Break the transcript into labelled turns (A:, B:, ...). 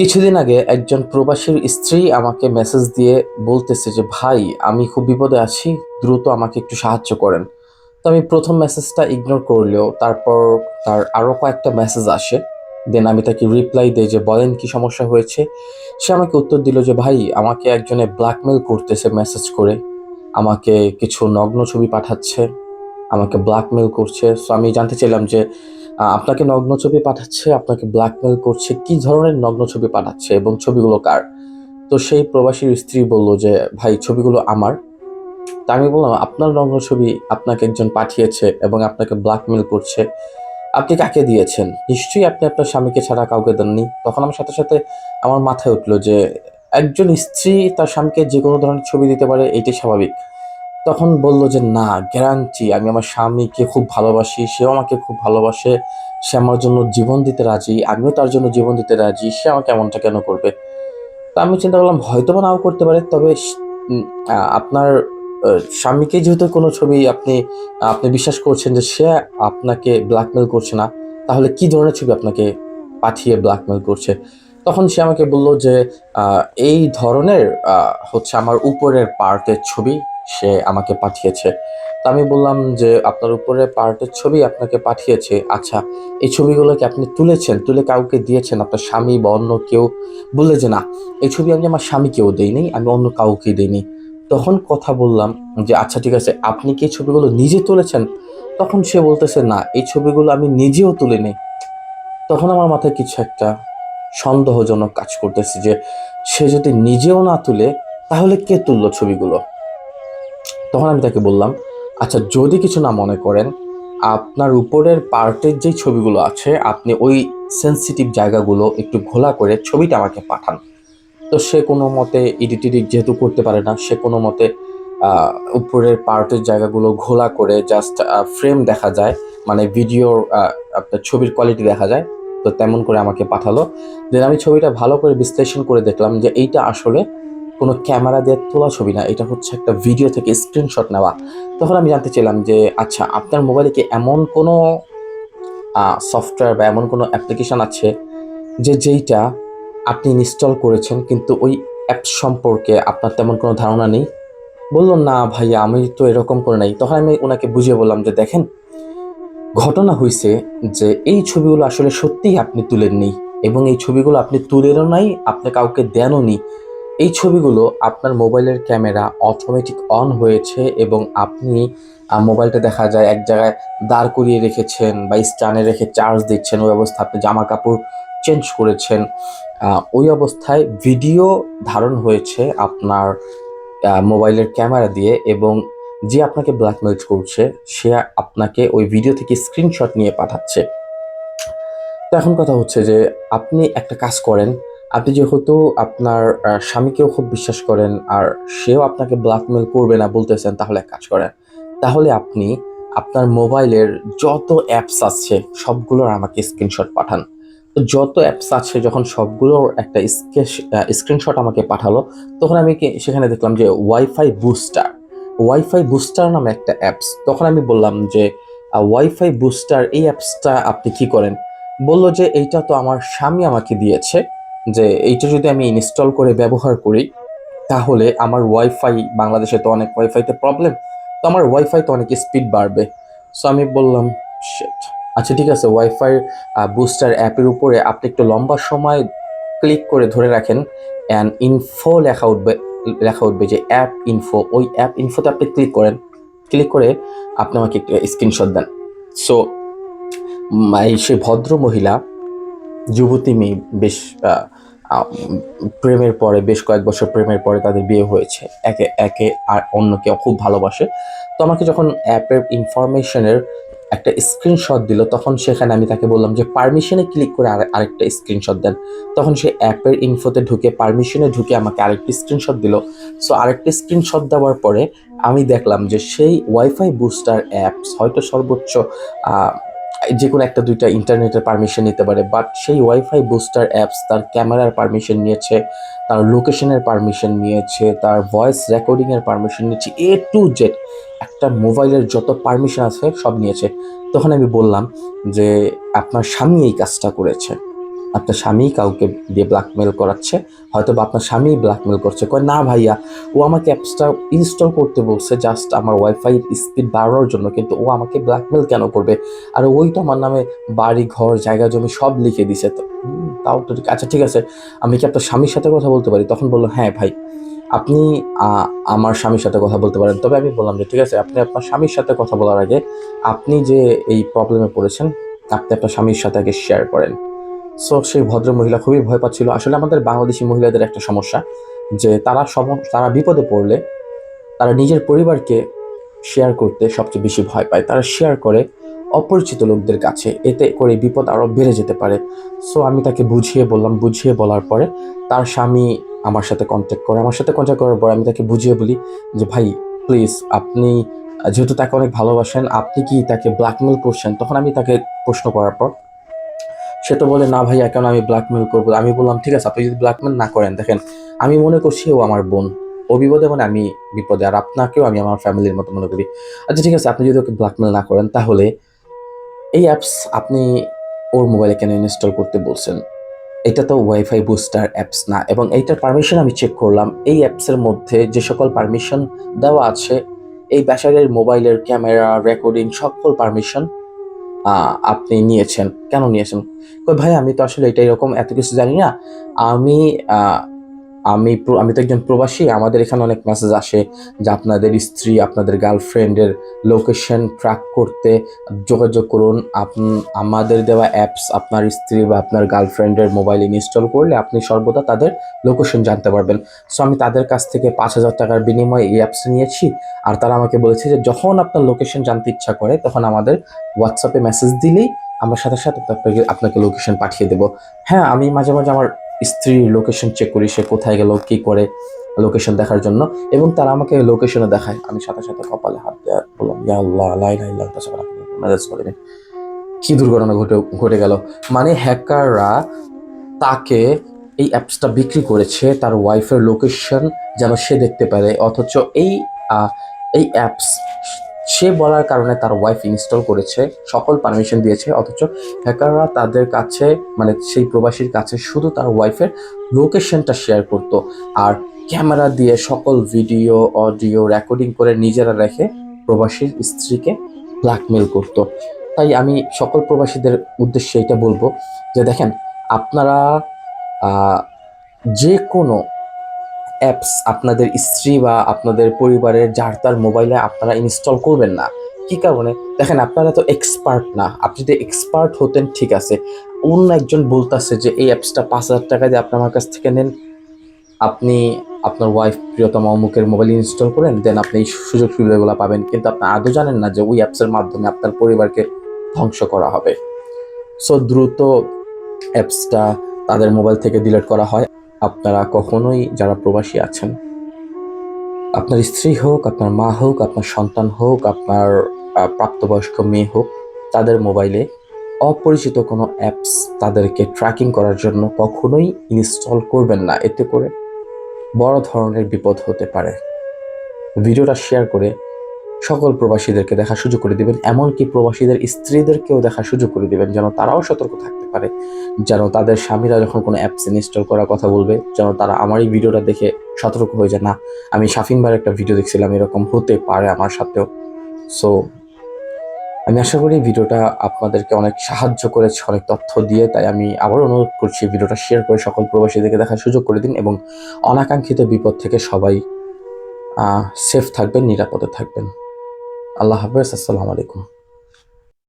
A: কিছুদিন আগে একজন প্রবাসীর স্ত্রী আমাকে মেসেজ দিয়ে বলতেছে যে ভাই, আমি খুব বিপদে আছি, দ্রুত আমাকে একটু সাহায্য করেন। তো আমি প্রথম মেসেজটা ইগনোর করলেও তারপর তার আরো কয়েকটা মেসেজ আসে। দেন আমি তাকে রিপ্লাই দেই যে বলেন কি সমস্যা হয়েছে। সে আমাকে উত্তর দিল যে ভাই, আমাকে একজনে ব্ল্যাকমেল করতেছে মেসেজ করে, আমাকে কিছু নগ্ন ছবি পাঠাচ্ছে, আমাকে ব্ল্যাকমেল করছে। সো আমি জানতে চাইলাম যে আপনাকে নগ্ন ছবি পাঠাচ্ছে, আপনাকে ব্ল্যাকমেল করছে, কি ধরনের নগ্ন ছবি পাঠাচ্ছে এবং ছবিগুলো কার? তো সেই প্রবাসীর স্ত্রী বলল যে ভাই, ছবিগুলো আমার। তা আমি বললাম, আপনার নগ্ন ছবি আপনাকে একজন পাঠিয়েছে এবং আপনাকে ব্ল্যাকমেল করছে, আপনি কাকে দিয়েছেন? নিশ্চয়ই আপনি আপনার স্বামীকে ছাড়া কাউকে দেননি। তখন আমার সাথে সাথে আমার মাথায় উঠলো যে একজন স্ত্রী তার স্বামীকে যে কোনো ধরনের ছবি দিতে পারে, এটাই স্বাভাবিক। তখন বলল যে না, গ্যারান্টি আমি আমার স্বামীকে খুব ভালোবাসি, সেও আমাকে খুব ভালোবাসে, সে আমার জন্য জীবন দিতে রাজি, আমিও তার জন্য জীবন দিতে রাজি, সে আমাকে এমনটা কেন করবে? তো আমি চিন্তা করলাম হয়তো বা নাও করতে পারে, তবে আপনার স্বামীকে যেহেতু কোনো ছবি আপনি আপনি বিশ্বাস করছেন যে সে আপনাকে ব্ল্যাকমেল করছে না, তাহলে কি ধরনের ছবি আপনাকে পাঠিয়ে ব্ল্যাকমেল করছে? তখন সে আমাকে বলল যে এই ধরনের হচ্ছে আমার উপরের পার্টের ছবি সে আমাকে পাঠিয়েছে। তো আমি বললাম যে আপনার উপরের পার্টের ছবি আপনাকে পাঠিয়েছে, আচ্ছা এই ছবিগুলো কি আপনি তুলেছেন, তুলে কাউকে দিয়েছেন, আপনার স্বামী বা অন্য কেউ? বললে যে না, এই ছবি আমি আমার স্বামীকেও দেইনি, আমি অন্য কাউকে দেইনি। তখন কথা বললাম যে আচ্ছা ঠিক আছে, আপনি কি এই ছবিগুলো নিজে তুলেছেন? তখন সে বলতেছে না, এই ছবিগুলো আমি নিজেও তুলিনি। তখন আমার মাথায় কিছু একটা সন্দেহজনক কাজ করতেছে যে সে যদি নিজেও না তুলে, তাহলে কে তুললো ছবিগুলো? তখন আমি তাকে বললাম, আচ্ছা যদি কিছু না মনে করেন, আপনার উপরের পার্টের যেই ছবিগুলো আছে আপনি ওই সেন্সিটিভ জায়গাগুলো একটু ঘোলা করে ছবিটা আমাকে পাঠান। তো সে কোনো মতে এডিট এডিট যেহেতু করতে পারে না, সে কোনো মতে আহ, উপরের পার্টের জায়গাগুলো ঘোলা করে জাস্ট ফ্রেম দেখা যায়, মানে ভিডিওর আপনার ছবির কোয়ালিটি দেখা যায়, তো তেমন করে আমাকে পাঠালো। দেন আমি ছবিটা ভালো করে বিশ্লেষণ করে দেখলাম যে এইটা আসলে কোনো ক্যামেরা দিয়ে তোলা ছবি না, এটা হচ্ছে একটা ভিডিও থেকে স্ক্রিনশট নেওয়া। তখন আমি জানতে চাইলাম যে আচ্ছা, আপনার মোবাইলে কি এমন কোনো সফটওয়্যার বা এমন কোনো অ্যাপ্লিকেশন আছে যেইটা আপনি ইনস্টল করেছেন কিন্তু ওই অ্যাপ সম্পর্কে আপনার তেমন কোনো ধারণা নেই? বলল না ভাইয়া, আমি তো এরকম করে নাই। তখন আমি ওনাকে বুঝিয়ে বললাম যে দেখেন, ঘটনা হয়েছে যে এই ছবিগুলো আসলে সত্যিই আপনি তুলেননি, এবং এই ছবিগুলো আপনি তুলেনও নাই, আপনি কাউকে দেনও নি। এই ছবিগুলো আপনার মোবাইলের ক্যামেরা অটোমেটিক অন হয়েছে এবং আপনি মোবাইলটা দেখা যায় এক জায়গায় দাঁড় করিয়ে রেখেছেন বা স্ট্যান্ডে রেখে চার্জ দিচ্ছেন, ওই অবস্থা আপনি জামা কাপড় চেঞ্জ করেছেন, ওই অবস্থায় ভিডিও ধারণ হয়েছে আপনার মোবাইলের ক্যামেরা দিয়ে, এবং যে আপনাকে ব্ল্যাকমেল করছে সে আপনাকে ওই ভিডিও থেকে স্ক্রিনশট নিয়ে পাঠাচ্ছে। তো এখন কথা হচ্ছে যে আপনি একটা কাজ করেন, আপনি যেহেতু আপনার স্বামীকেও খুব বিশ্বাস করেন আর সেও আপনাকে ব্ল্যাকমেল করবে না বলতেছেন, তাহলে এক কাজ করেন, তাহলে আপনি আপনার মোবাইলের যত অ্যাপস আছে সবগুলোর আমাকে স্ক্রিনশট পাঠান। তো যত অ্যাপস আছে যখন সবগুলোর একটা স্ক্রিনশট আমাকে পাঠালো, তখন আমি সেখানে দেখলাম যে ওয়াইফাই বুস্টার নামে একটা অ্যাপস। তখন আমি বললাম যে ওয়াইফাই বুস্টার এই অ্যাপসটা আপনি কি করেন? বলল যে এইটা তো আমার স্বামী আমাকে দিয়েছে, যে এইটা যদি আমি ইনস্টল করে ব্যবহার করি তাহলে আমার ওয়াইফাই, বাংলাদেশে তো অনেক ওয়াইফাইতে প্রবলেম, তো আমার ওয়াইফাই তো অনেক স্পিড বাড়বে। সো আমি বললাম শিট, আচ্ছা ঠিক আছে, ওয়াইফাই বুস্টার অ্যাপের উপরে আপনি একটু লম্বা সময় ক্লিক করে ধরে রাখেন, অ্যান্ড ইনফো লেখা উঠবে যে অ্যাপ ইনফো, ওই অ্যাপ ইনফোতে আপনি ক্লিক করেন, ক্লিক করে আপনি আমাকে একটা স্ক্রিনশট দেন। সো সে ভদ্র মহিলা, যুবতী মেয়ে, বেশ আহ, আহ, প্রেমের পরে, বেশ কয়েক বছর প্রেমের পরে তাদের বিয়ে হয়েছে, একে একে আর অন্যকে খুব ভালোবাসে। তো আমাকে যখন অ্যাপের ইনফরমেশনের একটা স্ক্রিনশট দিল, তখন সেখানে আমি তাকে বললাম যে পারমিশনে ক্লিক করে আরেকটা স্ক্রিনশট দেন। তখন সে অ্যাপের ইনফোতে ঢুকে পারমিশনে ঢুকে আমাকে আরেকটি স্ক্রিনশট দিল। সো আরেকটি স্ক্রিনশট দেওয়ার পরে আমি দেখলাম যে সেই ওয়াইফাই বুস্টার অ্যাপস হয়তো সর্বোচ্চ যে কোনো একটা দুইটা ইন্টারনেটের পারমিশন নিতে পারে, বাট সেই ওয়াইফাই বুস্টার অ্যাপস তার ক্যামেরার পারমিশন নিয়েছে, তার লোকেশনের পারমিশন নিয়েছে, তার ভয়েস রেকর্ডিংয়ের পারমিশন নিয়েছে, A to Z একটা মোবাইলের যত পারমিশন আছে সব নিয়েছে। তখন আমি বললাম যে আপনার স্বামী এই কাজটা করেছে। আপনার স্বামী কাউকে দিয়ে ব্ল্যাকমেল করাচ্ছে, হয়তো বা আপনার স্বামী ব্ল্যাকমেল করছে। কয় না ভাইয়া, ও আমাকে অ্যাপসটা ইনস্টল করতে বলছে জাস্ট আমার ওয়াইফাই স্পিড বাড়ানোর জন্য, কিন্তু ও আমাকে ব্ল্যাকমেল কেন করবে? আর ওই তো আমার নামে বাড়ি ঘর জায়গা জমি সব লিখে দিছে। তো তাও তো ঠিক, আচ্ছা ঠিক আছে, আমি কি আপনার স্বামীর সাথে কথা বলতে পারি? তখন বললো হ্যাঁ ভাই, আপনি আমার স্বামীর সাথে কথা বলতে পারেন। তবে আমি বললাম যে ঠিক আছে, আপনি আপনার স্বামীর সাথে কথা বলার আগে আপনি যে এই প্রবলেমে পড়েছেন, আপনি আপনার স্বামীর সাথে আগে শেয়ার করেন। সো সেই ভদ্র মহিলা খুবই ভয় পাচ্ছিল। আসলে আমাদের বাংলাদেশি মহিলাদের একটা সমস্যা যে তারা বিপদে পড়লে তারা নিজের পরিবারকে শেয়ার করতে সবচেয়ে বেশি ভয় পায়। তারা শেয়ার করে অপরিচিত লোকদের কাছে, এতে করে বিপদ আরও বেড়ে যেতে পারে। সো আমি তাকে বুঝিয়ে বললাম, বুঝিয়ে বলার পরে তার স্বামী আমার সাথে কন্ট্যাক্ট করে। আমার সাথে কন্ট্যাক্ট করার পরে আমি তাকে বুঝিয়ে বলি যে ভাই প্লিজ, আপনি যেহেতু তাকে অনেক ভালোবাসেন, আপনি কি তাকে ব্ল্যাকমেল করছেন? তখন আমি তাকে প্রশ্ন করার পর সে তো বলে না ভাইয়া, কেন আমি ব্ল্যাকমেল করবো? আমি বললাম ঠিক আছে, আপনি যদি ব্ল্যাকমেল না করেন, দেখেন আমি মনে করছি ও আমার বোন, ও বিপদে মানে আমি বিপদে, আর আপনাকেও আমি আমার ফ্যামিলির মতো মনে করি। আচ্ছা ঠিক আছে, আপনি যদি ওকে ব্ল্যাকমেল না করেন, তাহলে এই অ্যাপস আপনি ওর মোবাইলে কেন ইনস্টল করতে বলছেন? এটা তো ওয়াইফাই বুস্টার অ্যাপস না, এবং এইটার পারমিশন আমি চেক করলাম। এই অ্যাপসের মধ্যে যে সকল পারমিশন দেওয়া আছে, এই ব্যাটারির মোবাইলের ক্যামেরা রেকর্ডিং সকল পারমিশন আপনি নিয়েছেন, কেন নিয়েছেন? কই ভাই আমি তো আসলে এটা এরকম এত কিছু জানি না। আমি আহ, আমি তো একজন প্রবাসী, আমাদের এখানে অনেক মেসেজ আসে যে আপনাদের স্ত্রী আপনাদের গার্লফ্রেন্ডের লোকেশন ট্র্যাক করতে যোগাযোগ করুন। আমাদের দেওয়া অ্যাপস আপনার স্ত্রী বা আপনার গার্লফ্রেন্ডের মোবাইল ইনস্টল করলে আপনি সর্বদা তাদের লোকেশন জানতে পারবেন। সো আমি তাদের কাছ থেকে 5,000 টাকার বিনিময়ে এই অ্যাপস নিয়েছি। আর তারা আমাকে বলেছে যে যখন আপনার লোকেশন জানতে ইচ্ছা করে, তখন আমাদের হোয়াটসঅ্যাপে মেসেজ দিলেই আমরা সাথে সাথে আপনাকে লোকেশন পাঠিয়ে দেবো। হ্যাঁ, আমি মাঝে মাঝে আমার স্ত্রীর লোকেশন চেক করি, সে কোথায় গেল কি করে, লোকেশন দেখার জন্য, এবং তারা আমাকে লোকেশনও দেখায়। আমি সাথে সাথে কপালে হাত দিয়ে বললাম ইয়া আল্লাহ লা ইলাহা ইল্লা আনতা সুবহানাকা, মেসেজ করে দিন। কি দুর্ঘটনা ঘটে গেল! মানে হ্যাকাররা তাকে এই অ্যাপসটা বিক্রি করেছে তার ওয়াইফের লোকেশন যেন সে দেখতে পারে, অথচ আহ, এই অ্যাপস সে বলার কারণে তার ওয়াইফ ইনস্টল করেছে, সকল পারমিশন দিয়েছে, অথচ হ্যাকাররা তাদের কাছে, মানে সেই প্রবাসীর কাছে শুধু তার ওয়াইফের লোকেশনটা শেয়ার করতো, আর ক্যামেরা দিয়ে সকল ভিডিও অডিও রেকর্ডিং করে নিজেরা রেখে প্রবাসীর স্ত্রীকে ব্ল্যাকমেল করতো। তাই আমি সকল প্রবাসীদের উদ্দেশ্যে এটা বলবো যে দেখেন, আপনারা আহ, যে কোনো অ্যাপস আপনাদের স্ত্রী বা আপনাদের পরিবারের যার তার মোবাইলে আপনারা ইনস্টল করবেন না। কি কারণে? দেখেন, আপনারা তো এক্সপার্ট না। আপনি যদি এক্সপার্ট হতেন ঠিক আছে, অন্য একজন বলতেছে যে এই অ্যাপসটা 5,000 টাকা দিয়ে আপনি আমার কাছ থেকে নেন, আপনি আপনার ওয়াইফ প্রিয়তম অমুকের মোবাইল ইনস্টল করেন, দেন আপনি এই সুযোগ সুবিধাগুলো পাবেন, কিন্তু আপনি আদৌ জানেন না যে ওই অ্যাপসের মাধ্যমে আপনার পরিবারকে ধ্বংস করা হবে। সো দ্রুত অ্যাপসটা তাদের মোবাইল থেকে ডিলিট করা হয়। আপনারা কখনোই, যারা প্রবাসী আছেন, আপনার স্ত্রী হোক, আপনার মা হোক, আপনার সন্তান হোক, আপনার প্রাপ্তবয়স্ক মেয়ে হোক, তাদের মোবাইলে অপরিচিত কোনো অ্যাপস তাদেরকে ট্র্যাকিং করার জন্য কখনোই ইনস্টল করবেন না। এতে করে বড় ধরনের বিপদ হতে পারে। ভিডিওটা শেয়ার করে সকল প্রবাসীদেরকে দেখার সুযোগ করে দিবেন, এমনকি প্রবাসীদের স্ত্রীদেরকেও দেখার সুযোগ করে দিবেন, যেন তারাও সতর্ক থাকতে পারে, যেন তাদের স্বামীরা যখন কোনো অ্যাপস ইনস্টল করার কথা বলবে, যেন তারা আমার এই ভিডিওটা দেখে সতর্ক হয়ে যায়, না আমি শাফিন ভাইয়ের একটা ভিডিও দেখছিলাম, এরকম হতে পারে আমার সাথেও। সো আমি আশা করি ভিডিওটা আপনাদেরকে অনেক সাহায্য করেছে, অনেক তথ্য দিয়ে। তাই আমি আবার অনুরোধ করছি, ভিডিওটা শেয়ার করে সকল প্রবাসীদেরকে দেখার সুযোগ করে দিন, এবং অনাকাঙ্ক্ষিত বিপদ থেকে সবাই সেফ থাকবেন, নিরাপদে থাকবেন। আল্লাহ হাফেজ, আসসালামু আলাইকুম।